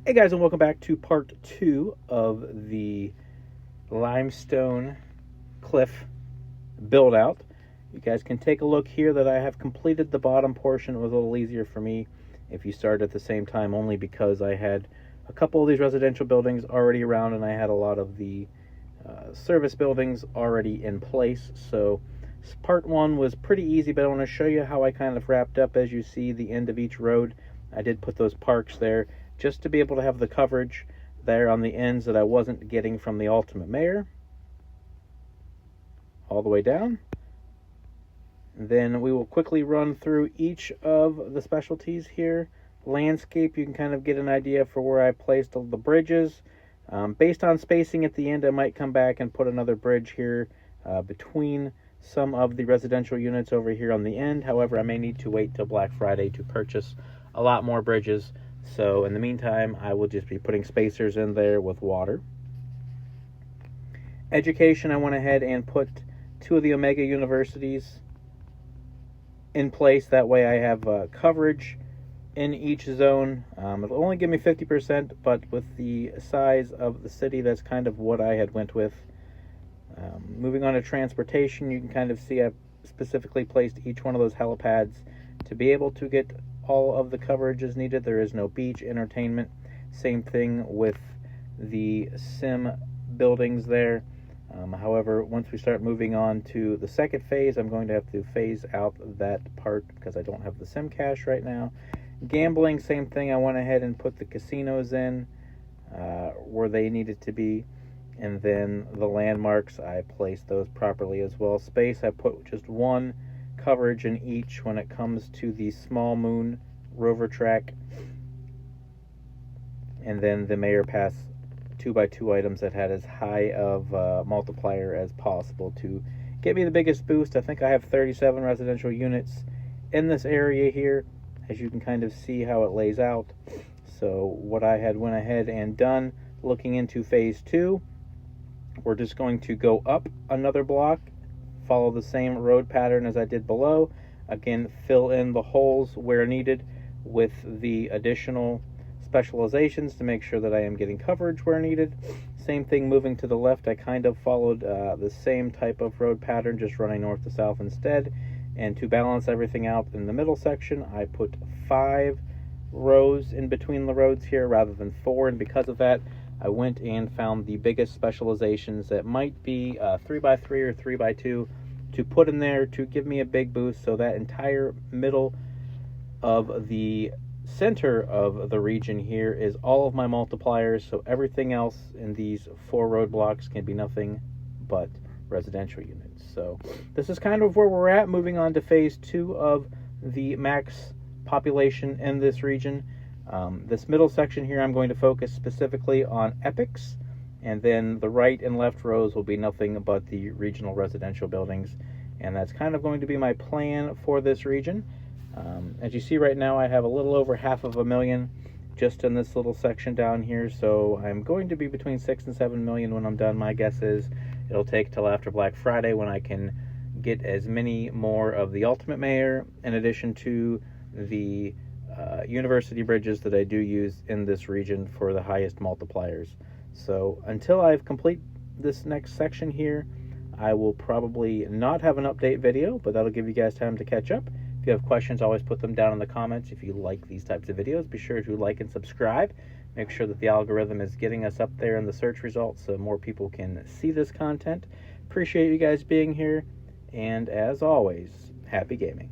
Hey guys, and welcome back to part 2 of the Limestone Cliff build out. You guys can take a look here that I have completed the bottom portion. It was a little easier for me if you start at the same time, only because I had a couple of these residential buildings already around and I had a lot of the service buildings already in place. So part 1 was pretty easy, but I want to show you how I kind of wrapped up. As you see, the end of each road, I did put those parks there just to be able to have the coverage there on the ends that I wasn't getting from the Ultimate Mayor. All the way down. And then we will quickly run through each of the specialties here. Landscape, you can kind of get an idea for where I placed all the bridges. Based on spacing at the end, I might come back and put another bridge here between some of the residential units over here on the end. However, I may need to wait till Black Friday to purchase a lot more bridges. So in the meantime, I will just be putting spacers in there with water. Education, I went ahead and put 2 of the Omega universities in place. That way I have coverage in each zone. It'll only give me 50%, but with the size of the city, that's kind of what I had went with. Moving on to transportation, you can kind of see I've specifically placed each one of those helipads to be able to get all of the coverage is needed. There is no beach, entertainment. Same thing with the sim buildings there. However, once we start moving on to the second phase, I'm going to have to phase out that part because I don't have the sim cache right now. Gambling, same thing. I went ahead and put the casinos in where they needed to be. And then the landmarks, I placed those properly as well. Space, I put just one coverage in each when it comes to the Small Moon rover track, and then the Mayor Pass 2x2 items that had as high of multiplier as possible to get me the biggest boost. I think I have 37 residential units in this area here, as you can kind of see how it lays out. So what I had went ahead and done, looking into phase 2, we're just going to go up another block, follow the same road pattern as I did below. Again, fill in the holes where needed with the additional specializations to make sure that I am getting coverage where needed. Same thing moving to the left. I kind of followed the same type of road pattern, just running north to south instead. And to balance everything out in the middle section, I put 5 rows in between the roads here rather than 4. And because of that, I went and found the biggest specializations that might be 3x3 or 3x2 to put in there to give me a big boost. So that entire middle of the center of the region here is all of my multipliers. So everything else in these 4 roadblocks can be nothing but residential units. So this is kind of where we're at. Moving on to phase 2 of the max population in this region. This middle section here, I'm going to focus specifically on epics, and then the right and left rows will be nothing but the regional residential buildings, and that's kind of going to be my plan for this region. As you see right now, I have a little over 500,000 just in this little section down here, so I'm going to be between 6 and 7 million when I'm done. My guess is it'll take till after Black Friday when I can get as many more of the Ultimate Mayor in addition to the university bridges that I do use in this region for the highest multipliers. So until I've complete this next section here, I will probably not have an update video, but that'll give you guys time to catch up. If you have questions, always put them down in the comments. If you like these types of videos, be sure to like and subscribe. Make sure that the algorithm is getting us up there in the search results so more people can see this content. Appreciate you guys being here, and as always, happy gaming.